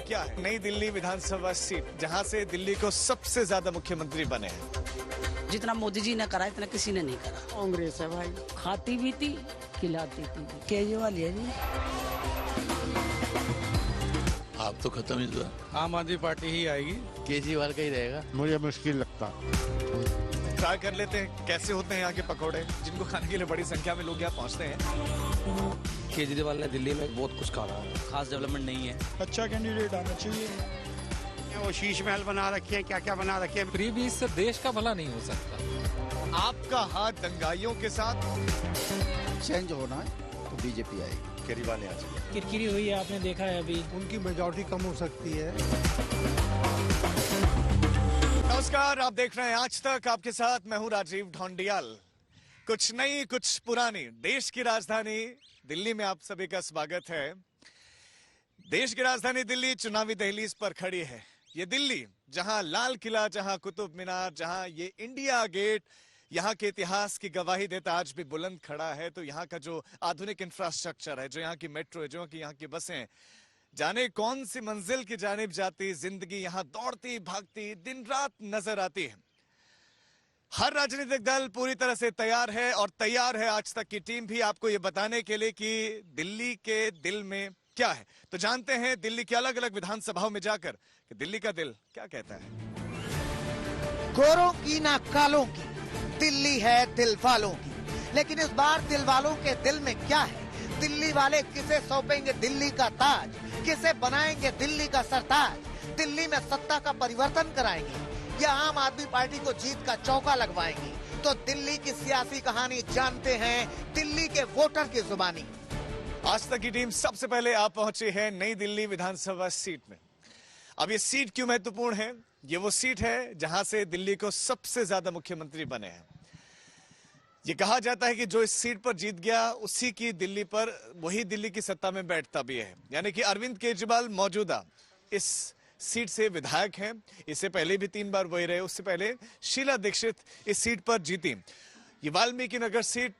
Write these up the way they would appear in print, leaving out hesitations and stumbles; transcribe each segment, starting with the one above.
क्या है? नई दिल्ली विधानसभा सीट, जहां से दिल्ली को सबसे ज्यादा मुख्यमंत्री बने हैं। जितना मोदी जी ने करा इतना किसी ने नहीं करा। कांग्रेस है भाई, खाती भी थी खिलाती थी। केजरीवाल है जी। आप तो खत्म ही हुआ। आम आदमी पार्टी ही आएगी। केजरीवाल का ही रहेगा। मुझे मुश्किल लगता। ट्राई कर लेते हैं कैसे होते हैं यहाँ के पकौड़े, जिनको खाने के लिए बड़ी संख्या में लोग यहाँ पहुँचते हैं। केजरीवाल ने दिल्ली में बहुत कुछ कहा है, खास डेवलपमेंट नहीं है। अच्छा कैंडिडेट आना चाहिए। वो शीश महल बना रखे हैं, क्या क्या बना रखे हैं। फ्री बीज से देश का भला नहीं हो सकता। आपका हाथ दंगाइयों के साथ चेंज होना है तो बीजेपी आएगी। केजरीवाल ने आ जाए। किरकिरी हुई है, आपने देखा है अभी। उनकी मेजॉरिटी कम हो सकती है। नमस्कार, आप देख रहे हैं आज तक, आपके साथ मैं हूं राजीव ढोंडियाल। कुछ नई कुछ पुरानी, देश की राजधानी दिल्ली में आप सभी का स्वागत है। देश की राजधानी दिल्ली चुनावी दहलीज पर खड़ी है। ये दिल्ली जहां लाल किला, जहां कुतुब मीनार, जहां ये इंडिया गेट यहाँ के इतिहास की गवाही देता आज भी बुलंद खड़ा है, तो यहाँ का जो आधुनिक इंफ्रास्ट्रक्चर है, जो यहाँ की मेट्रो है, जो यहाँ की बसें, जाने कौन सी मंजिल की जानिब जाती जिंदगी यहाँ दौड़ती भागती दिन रात नजर आती है। हर राजनीतिक दल पूरी तरह से तैयार है और तैयार है आज तक की टीम भी आपको ये बताने के लिए कि दिल्ली के दिल में क्या है। तो जानते हैं दिल्ली की अलग अलग विधानसभाओं में जाकर कि दिल्ली का दिल क्या कहता है। गोरों की ना कालों की दिल्ली है दिल वालों की, लेकिन इस बार दिल वालों के दिल में क्या है? दिल्ली वाले किसे सौंपेंगे दिल्ली का ताज, किसे बनाएंगे दिल्ली का सरताज? दिल्ली में सत्ता का परिवर्तन कराएंगे या आम आदमी पार्टी को जीत का चौका लगवाएंगे? तो दिल्ली की सियासी कहानी जानते हैं दिल्ली के वोटर की जुबानी। आज तक की टीम सबसे पहले आप पहुंची है नई दिल्ली विधानसभा सीट में। अब ये सीट क्यों महत्वपूर्ण है? ये वो सीट है जहां से दिल्ली को सबसे ज्यादा मुख्यमंत्री बने हैं। ये कहा जाता है कि जो इस सीट पर जीत गया उसी की दिल्ली पर, वही दिल्ली की सत्ता में बैठता भी है। यानी कि अरविंद केजरीवाल मौजूदा इस सीट से विधायक हैं। इससे पहले भी 3 बार वही रहे। उससे पहले शीला दीक्षित इस सीट पर जीती। ये वाल्मीकि नगर सीट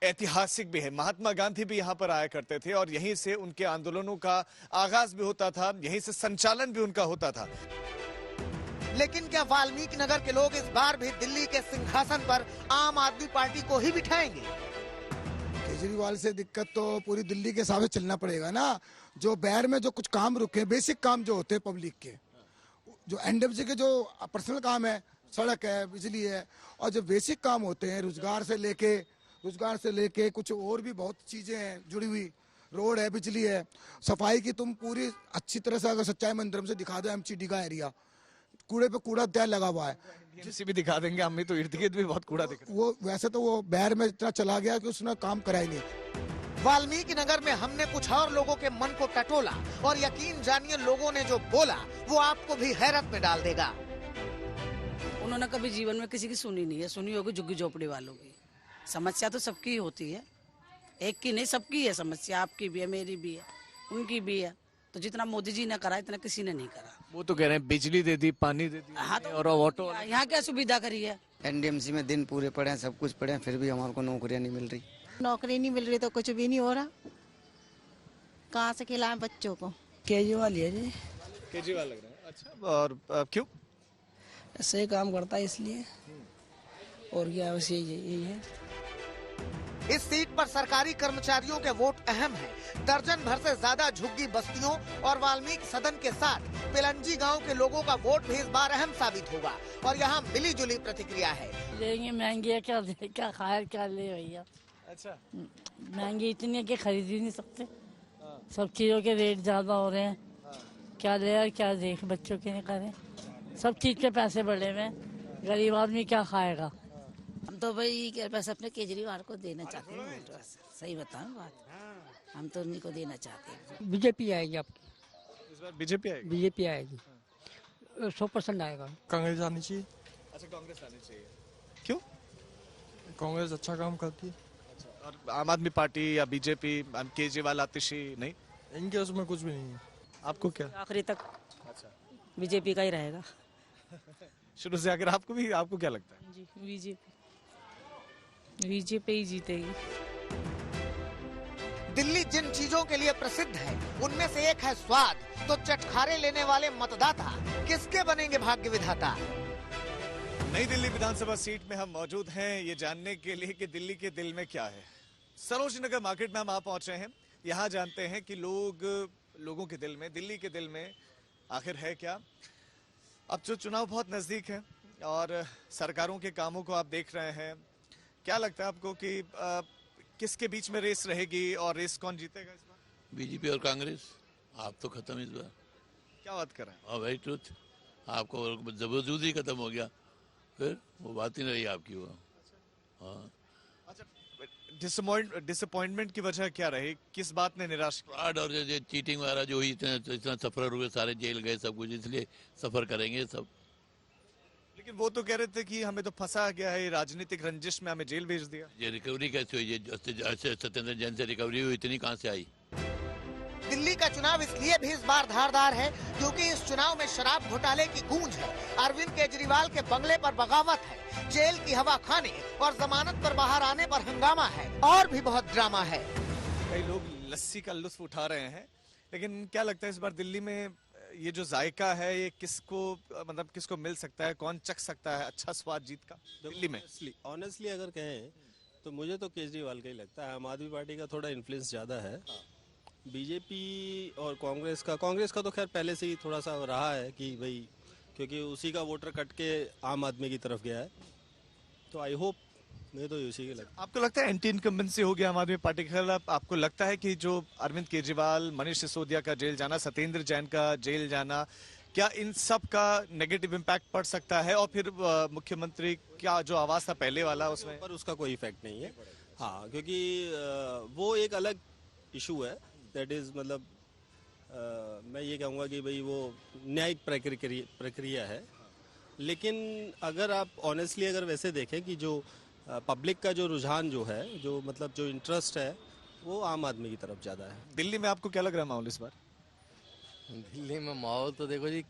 ऐतिहासिक भी है। महात्मा गांधी भी यहाँ पर आया करते थे और यहीं से उनके आंदोलनों का आगाज भी होता था, यहीं से संचालन भी उनका होता था। लेकिन क्या वाल्मीकि नगर के लोग इस बार भी दिल्ली के सिंहासन पर आम आदमी पार्टी को ही बिठाएंगे? केजरीवाल से दिक्कत तो पूरी दिल्ली के हिसाब से चलना पड़ेगा ना। जो बैर में जो कुछ काम रुके, बेसिक काम जो होते हैं पब्लिक के, जो एनडब्ल्यूसी के जो पर्सनल काम है, सड़क है, बिजली है, और जो बेसिक काम होते हैं रोजगार से लेके कुछ और भी बहुत चीजें हैं जुड़ी हुई, रोड है, बिजली है, सफाई की तुम पूरी अच्छी तरह से अगर सच्चाई मंदिरम से दिखा दो एमसीडी का एरिया, कूड़े पे कूड़ा दया लगा हुआ है, जिसे भी दिखा देंगे। हम भी तो इर्द गिर्द भी बहुत कूड़ा दिख रहा है। वो वैसे तो वो बैर में इतना चला गया कि उसने काम करा ही नहीं। वाल्मीकि नगर में हमने कुछ और लोगों के मन को टटोला और यकीन जानिए लोगों ने जो बोला वो आपको भी हैरत में डाल देगा। उन्होंने कभी जीवन में किसी की सुनी नहीं है। सुनी होगी झुग्गी झोपड़ी वालों की। समस्या तो सबकी ही होती है, एक की नहीं, सबकी है समस्या। आपकी भी है, मेरी भी है, उनकी भी है। तो जितना मोदी जी ने करा इतना किसी ने नहीं करा। वो तो कह रहे हैं बिजली दे दी, पानी दे दी, हाँ, तो और ऑटो। यहाँ क्या सुविधा करी है? एनडीएमसी में दिन पूरे पड़े हैं, सब कुछ पड़े हैं, फिर भी हमारे को नौकरियां नहीं मिल रही। नौकरी नहीं मिल रही तो कुछ भी नहीं हो रहा। कहाँ से खिलाएं बच्चों को? केजरीवाल है जी। केजरीवाल लग रहा है। अच्छा, और क्यों? सही काम करता है इसलिए, और क्या बस यही है। इस सीट पर सरकारी कर्मचारियों के वोट अहम है। दर्जन भर से ज्यादा झुग्गी बस्तियों और वाल्मीकि सदन के साथ पिलंजी गांव के लोगों का वोट भी इस बार अहम साबित होगा और यहाँ मिली जुली प्रतिक्रिया है। लेंगे महंगी है, क्या खाया क्या ले भैया। अच्छा, महंगी इतनी है कि खरीद ही नहीं सकते। सब चीजों के रेट ज्यादा हो रहे हैं। क्या ले और क्या देख बच्चों के नहीं करें। सब चीज के पैसे बढ़े हुए हैं, गरीब आदमी क्या खाएगा। हम तो भाई बस अपने केजरीवाल को देना चाहते हैं। सही बताऊं बात, हम तो उन्हीं को देना चाहते हैं। बीजेपी आएगी आपकी इस बार बीजेपी आएगी। बीजेपी आएगी, 100% आएगा। कांग्रेस आनी चाहिए। अच्छा, कांग्रेस आनी चाहिए। क्यों? कांग्रेस अच्छा काम करती है। अच्छा, और आम आदमी पार्टी या बीजेपी, केजरीवाल आतिशी नहीं? इनके उसमें कुछ भी नहीं है। आपको क्या? आखिरी तक अच्छा, बीजेपी का ही रहेगा। शुरू से आकर आपको क्या लगता है? जी बीजेपी ही जीतेगी। दिल्ली जिन चीजों के लिए प्रसिद्ध है उनमें से एक है स्वाद, तो चटखारे लेने वाले मतदाता किसके बनेंगे भाग्य विधाता? नई दिल्ली विधानसभा सीट में हम मौजूद हैं ये जानने के लिए कि दिल्ली के दिल में क्या है। सरोजनी नगर मार्केट में हम पहुंचे हैं। यहाँ जानते हैं कि लोगों के दिल में, दिल्ली के दिल में आखिर है क्या। अब जो चुनाव बहुत नजदीक है और सरकारों के कामों को आप देख रहे हैं, क्या लगता है आपको कि किसके बीच में रेस रहेगी और रेस कौन जीतेगा इस बार? बीजेपी और कांग्रेस। आप तो खत्म इस बार। क्या बात कर रहे हैं? Very truth. आपको जबरदस्ती ही खत्म हो गया, फिर वो बात ही नहीं रही आपकी वो। हाँ। अच्छा, डिसअपॉइंटमेंट की वजह क्या रही? किस बात ने निराश किया? फ्रॉड और जो चीटिंग वगैरह जो हुई, इतना सफर हुए, सारे जेल गए, सब कुछ, इसलिए सफर करेंगे सब। लेकिन वो तो कह रहे थे कि हमें तो फंसा गया है राजनीतिक रंजिश में, हमें जेल भेज दिया। ये रिकवरी कैसे हुई? ये सत्येंद्र जैन से रिकवरी हुई, इतनी कहाँ से आई? दिल्ली का चुनाव इसलिए भी इस बार धारदार है क्योंकि इस चुनाव में शराब घोटाले की गूंज है, अरविंद केजरीवाल के बंगले पर बगावत है, जेल की हवा खाने और जमानत पर बाहर आने पर हंगामा है और भी बहुत ड्रामा है। कई लोग लस्सी का लुत्फ उठा रहे हैं, लेकिन क्या लगता है इस बार दिल्ली में ये जो जायका है ये किसको मिल सकता है? कौन चख सकता है अच्छा स्वाद जीत का दिल्ली में? ऑनेस्टली अगर कहें तो मुझे तो केजरीवाल का ही लगता है। आम आदमी पार्टी का थोड़ा इन्फ्लुएंस ज्यादा है। बीजेपी और कांग्रेस का तो खैर पहले से ही थोड़ा सा रहा है कि भाई, क्योंकि उसी का वोटर कट के आम आदमी की तरफ गया है, तो आई होप, मुझे तो उसी के लगता है। आपको लगता है एंटी इनकम्बेंसी हो गया आम आदमी पार्टी के खिलाफ? आपको लगता है कि जो अरविंद केजरीवाल, मनीष सिसोदिया का जेल जाना, सत्येंद्र जैन का जेल जाना, क्या इन सब का नेगेटिव इम्पैक्ट पड़ सकता है? और फिर मुख्यमंत्री क्या जो आवाज था पहले वाला, उसमें पर उसका कोई इफेक्ट नहीं है। हाँ, क्योंकि वो एक अलग इशू है, दैट इज मतलब मैं ये कहूँगा कि भाई वो न्यायिक प्रक्रिया है। लेकिन अगर आप ऑनेस्टली अगर वैसे देखें कि जो पब्लिक का जो रुझान जो है, जो मतलब जो इंटरेस्ट है, वो आम आदमी की तरफ ज़्यादा है। दिल्ली में आपको क्या लग रहा है माहौल इस बार? दिल्ली में माहौल तो देखो जी,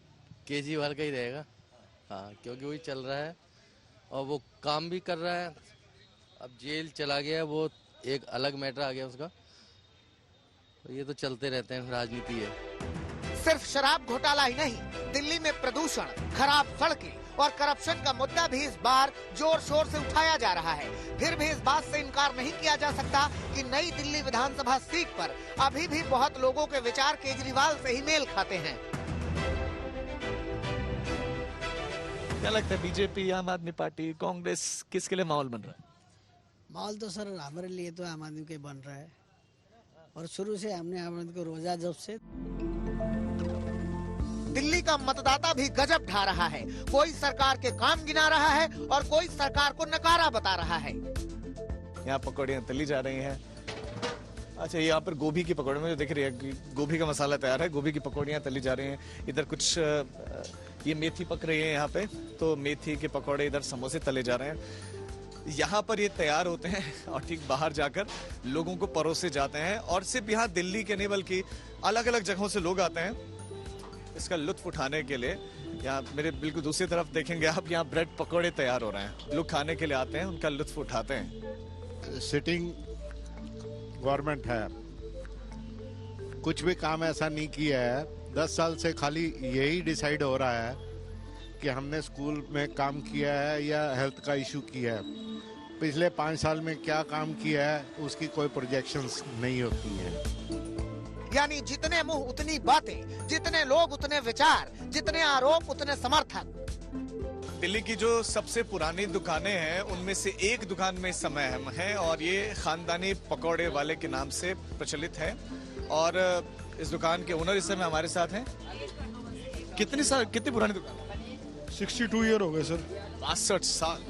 केजरीवाल का ही रहेगा। हाँ, क्योंकि वही चल रहा है और वो काम भी कर रहा है। अब जेल चला गया, वो एक अलग मैटर आ गया उसका। तो ये तो चलते रहते हैं, राजनीति है। सिर्फ शराब घोटाला ही नहीं, दिल्ली में प्रदूषण, खराब सड़कें और करप्शन का मुद्दा भी इस बार जोर शोर से उठाया जा रहा है। फिर भी इस बात से इनकार नहीं किया जा सकता कि नई दिल्ली विधानसभा सीट पर अभी भी बहुत लोगों के विचार केजरीवाल से ही मेल खाते हैं। क्या लगता है बीजेपी, आम आदमी पार्टी, कांग्रेस, किसके लिए माहौल बन रहा है? माहौल तो सर हमारे लिए तो आम आदमी के बन रहा है, और शुरू से हमने आम आदमी को रोजा जब से। दिल्ली का मतदाता भी गजब ढा रहा है। कोई सरकार के काम गिना रहा है और कोई सरकार को नकारा बता रहा है। यहाँ पकौड़ियाँ तली जा रही हैं। अच्छा, यहाँ पर गोभी की पकौड़े में दिख रही है, गोभी का मसाला तैयार है, गोभी की पकौड़ियाँ तली जा रही हैं। इधर कुछ ये मेथी पक रही है यहाँ पे, तो मेथी के पकौड़े, इधर समोसे तले जा रहे हैं। यहाँ पर ये तैयार होते हैं और ठीक बाहर जाकर लोगों को परोसे जाते हैं। और सिर्फ यहाँ दिल्ली के नहीं बल्कि अलग अलग जगहों से लोग आते हैं इसका लुत्फ उठाने के लिए। यहाँ मेरे बिल्कुल दूसरी तरफ देखेंगे आप, यहाँ ब्रेड पकौड़े तैयार हो रहे हैं, लोग खाने के लिए आते हैं, उनका लुत्फ उठाते हैं। सिटिंग गवर्नमेंट है, कुछ भी काम ऐसा नहीं किया है। 10 साल से खाली यही डिसाइड हो रहा है कि हमने स्कूल में काम किया है या हेल्थ का इशू किया है। पिछले 5 साल में क्या काम किया है उसकी कोई प्रोजेक्शंस नहीं होती हैं। यानी जितने मुंह उतनी बातें, जितने लोग उतने विचार, जितने आरोप उतने समर्थक। दिल्ली की जो सबसे पुरानी दुकानें हैं उनमें से एक दुकान में इस समय हम हैं और ये खानदानी पकौड़े वाले के नाम से प्रचलित है। और इस दुकान के ओनर इस समय हमारे साथ हैं। कितनी पुरानी दुकान? 62 ईयर हो गए सर। 62 साल।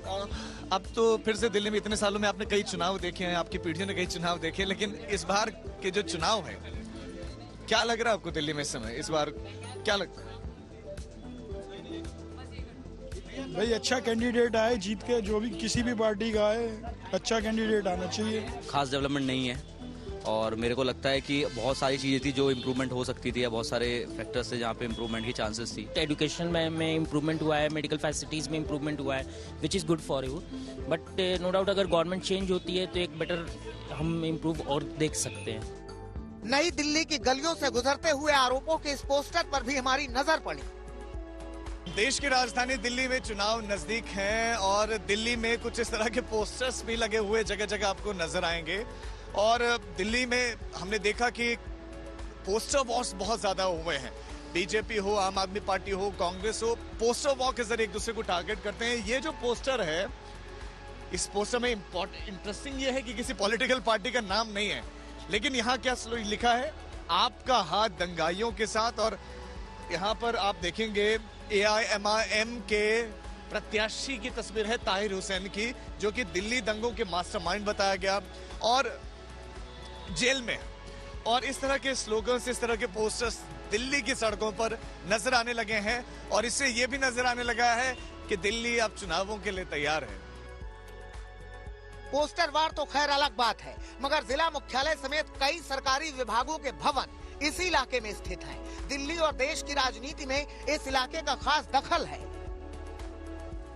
और अब तो फिर से दिल्ली में इतने सालों में आपने कई चुनाव देखे हैं, आपकी पीढ़ियों ने कई चुनाव देखे, लेकिन इस बार के जो चुनाव है, क्या लग रहा है आपको दिल्ली में इस समय? इस बार क्या लगता है? भाई अच्छा कैंडिडेट आए जीत के, जो भी किसी भी पार्टी का आए, अच्छा कैंडिडेट आना चाहिए। खास डेवलपमेंट नहीं है और मेरे को लगता है कि बहुत सारी चीज़ें थी जो इम्प्रूवमेंट हो सकती थी, या बहुत सारे फैक्टर्स थे जहाँ पे इम्प्रूवमेंट की चांसेस थी। एजुकेशन में इम्प्रूवमेंट हुआ है, मेडिकल फैसिलिटीज़ में इम्प्रूवमेंट हुआ है, which is good for you. But no doubt अगर गवर्नमेंट चेंज होती है तो एक बेटर हम इम्प्रूव और देख सकते हैं। नई दिल्ली की गलियों से गुजरते हुए आरोपों के इस पोस्टर पर भी हमारी नजर पड़ी। देश की राजधानी दिल्ली में चुनाव नजदीक हैं और दिल्ली में कुछ इस तरह के पोस्टर्स भी लगे हुए जगह जगह आपको नजर आएंगे। और दिल्ली में हमने देखा कि पोस्टर वॉर्स बहुत ज्यादा हुए हैं। बीजेपी हो, आम आदमी पार्टी हो, कांग्रेस हो, पोस्टर वॉर के जरिए एक दूसरे को टारगेट करते हैं। ये जो पोस्टर है, इस पोस्टर में इंटरेस्टिंग ये है कि किसी पॉलिटिकल पार्टी का नाम नहीं है, लेकिन यहाँ क्या लिखा है, आपका हाथ दंगाइयों के साथ। और यहाँ पर आप देखेंगे AIMIM के प्रत्याशी की तस्वीर है ताहिर हुसैन की, जो कि दिल्ली दंगों के मास्टरमाइंड बताया गया और जेल में। और इस तरह के स्लोगन्स, इस तरह के पोस्टर्स दिल्ली की सड़कों पर नजर आने लगे हैं और इससे यह भी नजर आने लगा है कि दिल्ली अब चुनावों के लिए तैयार है। पोस्टर वार तो खैर अलग बात है, मगर जिला मुख्यालय समेत कई सरकारी विभागों के भवन इसी इलाके में स्थित हैं। दिल्ली और देश की राजनीति में इस इलाके का खास दखल है।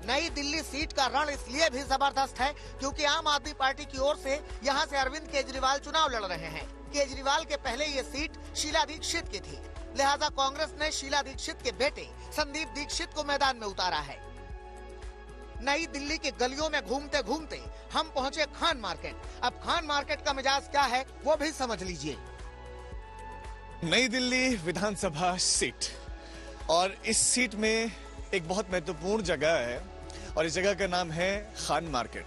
नई दिल्ली सीट का रण इसलिए भी जबरदस्त है क्योंकि आम आदमी पार्टी की ओर से यहां से अरविंद केजरीवाल चुनाव लड़ रहे हैं। केजरीवाल के पहले ये सीट शीला दीक्षित की थी, लिहाजा कांग्रेस ने शीला दीक्षित के बेटे संदीप दीक्षित को मैदान में उतारा है। नई दिल्ली की गलियों में घूमते घूमते हम पहुंचे खान मार्केट। अब खान मार्केट का मिजाज क्या है वो भी समझ लीजिए। नई दिल्ली विधानसभा सीट, और इस सीट में एक बहुत महत्वपूर्ण जगह है और इस जगह का नाम है खान मार्केट।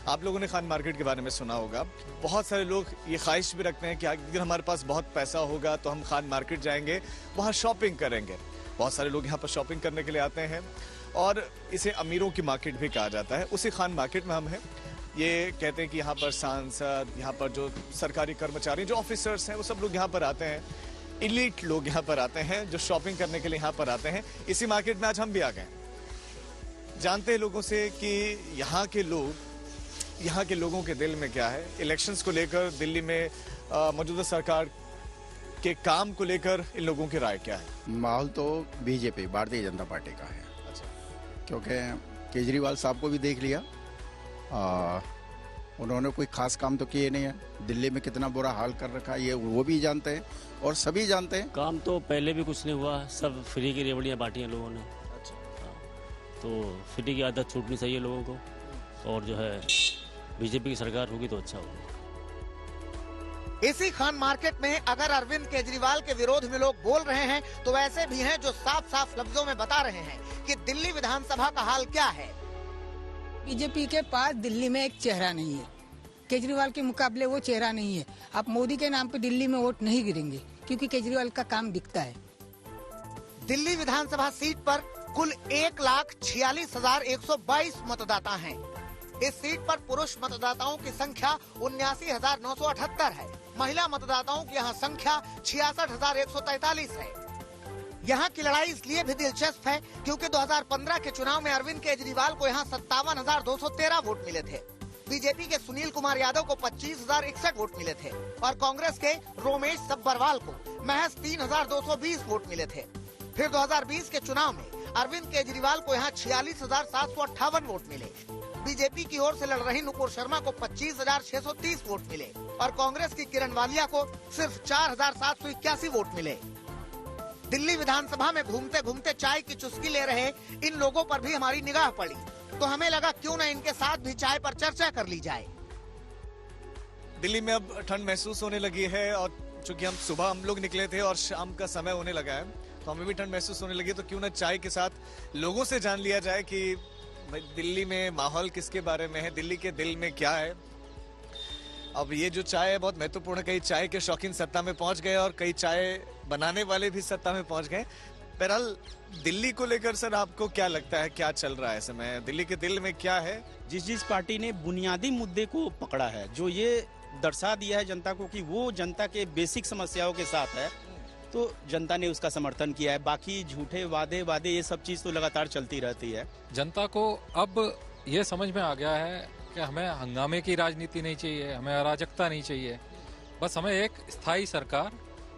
आप लोगों ने खान मार्केट के बारे में सुना होगा। बहुत सारे लोग ये ख्वाहिश भी रखते हैं कि अगर हमारे पास बहुत पैसा होगा तो हम खान मार्केट जाएंगे, वहाँ शॉपिंग करेंगे। बहुत सारे लोग यहाँ पर शॉपिंग करने के लिए आते हैं और इसे अमीरों की मार्केट भी कहा जाता है। उसी खान मार्केट में हम हैं। ये कहते हैं कि यहाँ पर सांसद, यहाँ पर जो सरकारी कर्मचारी, जो ऑफिसर्स हैं, वो सब लोग यहाँ पर आते हैं। इलीट लोग यहाँ पर आते हैं जो शॉपिंग करने के लिए यहाँ पर आते हैं। इसी मार्केट में आज हम भी आ गए। जानते हैं लोगों से कि यहाँ के लोगों के दिल में क्या है। इलेक्शंस को लेकर, दिल्ली में मौजूदा सरकार के काम को लेकर इन लोगों की राय क्या है? माहौल तो बीजेपी, भारतीय जनता पार्टी का है। अच्छा। क्योंकि केजरीवाल साहब को भी देख लिया, उन्होंने कोई खास काम तो किए नहीं है। दिल्ली में कितना बुरा हाल कर रखा है ये वो भी जानते हैं और सभी जानते हैं। काम तो पहले भी कुछ नहीं हुआ, सब फ्री की रेवड़ियाँ बांटी हैं लोगों ने। अच्छा। तो फ्री की आदत छूटनी चाहिए लोगों को, और जो है बीजेपी की सरकार होगी तो अच्छा होगा। इसी खान मार्केट में अगर अरविंद केजरीवाल के विरोध में लोग बोल रहे हैं तो ऐसे भी हैं जो साफ साफ लफ्जों में बता रहे हैं कि दिल्ली विधानसभा का हाल क्या है। बीजेपी के पास दिल्ली में एक चेहरा नहीं है, केजरीवाल के मुकाबले वो चेहरा नहीं है। आप मोदी के नाम पे दिल्ली में वोट नहीं गिरेंगे क्योंकि केजरीवाल का काम दिखता है। दिल्ली विधानसभा सीट पर कुल 1,46,122 मतदाता हैं। इस सीट पर पुरुष मतदाताओं की संख्या 79,978 है। महिला मतदाताओं की यहाँ संख्या 66,143 है। यहाँ की लड़ाई इसलिए भी दिलचस्प है क्योंकि 2015 के चुनाव में अरविंद केजरीवाल को यहाँ 57,213 वोट मिले थे। बीजेपी के सुनील कुमार यादव को 25,061 वोट मिले थे और कांग्रेस के रोमेश सब्बरवाल को महज 3,220 वोट मिले थे। फिर 2020 के चुनाव में अरविंद केजरीवाल को यहाँ 46,758 वोट मिले। बीजेपी की ओर से लड़ रही नुपुर शर्मा को 25,630 वोट मिले और कांग्रेस की किरण वालिया को सिर्फ 4,781 वोट मिले। दिल्ली विधानसभा में घूमते घूमते चाय की चुस्की ले रहे इन लोगों पर भी हमारी निगाह पड़ी तो हमें लगा क्यों न इनके साथ भी चाय पर चर्चा कर ली जाए। दिल्ली में अब ठंड महसूस होने लगी है और चूंकि हम लोग निकले थे और शाम का समय होने लगा है तो हमें भी ठंड महसूस होने लगी, तो क्यों न चाय के साथ लोगों से जान लिया जाए कि दिल्ली में माहौल किसके बारे में है, दिल्ली के दिल में क्या है। अब ये जो चाय है बहुत महत्वपूर्ण है। कई चाय के शौकीन सत्ता में पहुंच गए और कई चाय बनाने वाले भी सत्ता में पहुंच गए। बहरहाल दिल्ली को लेकर सर आपको क्या लगता है, क्या चल रहा है इस समय, दिल्ली के दिल में क्या है? जिस पार्टी ने बुनियादी मुद्दे को पकड़ा है, जो ये दर्शा दिया है जनता को कि वो जनता के बेसिक समस्याओं के साथ है, तो जनता ने उसका समर्थन किया है। बाकी झूठे वादे ये सब चीज तो लगातार चलती रहती है। जनता को अब ये समझ में आ गया है कि हमें हंगामे की राजनीति नहीं चाहिए, हमें अराजकता नहीं चाहिए। बस हमें एक स्थायी सरकार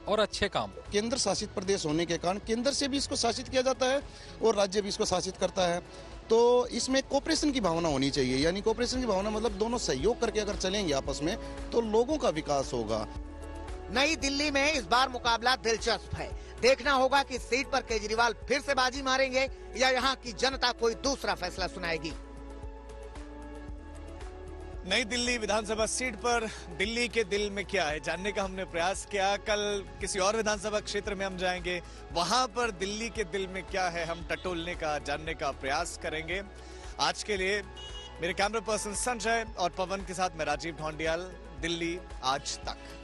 और अच्छे काम। केंद्र शासित प्रदेश होने के कारण केंद्र से भी इसको शासित किया जाता है और राज्य भी इसको शासित करता है, तो इसमें कोऑपरेशन की भावना होनी चाहिए। यानी कोऑपरेशन की भावना मतलब दोनों सहयोग करके अगर चलेंगे आपस में तो लोगों का विकास होगा। नई दिल्ली में इस बार मुकाबला दिलचस्प है। देखना होगा कि सीट पर केजरीवाल फिर से बाजी मारेंगे या यहाँ की जनता कोई दूसरा फैसला सुनाएगी। नई दिल्ली विधानसभा सीट पर दिल्ली के दिल में क्या है जानने का हमने प्रयास किया। कल किसी और विधानसभा क्षेत्र में हम जाएंगे, वहां पर दिल्ली के दिल में क्या है हम टटोलने का, जानने का प्रयास करेंगे। आज के लिए मेरे कैमरा पर्सन संजय और पवन के साथ मैं राजीव ढोंडियाल, दिल्ली आज तक।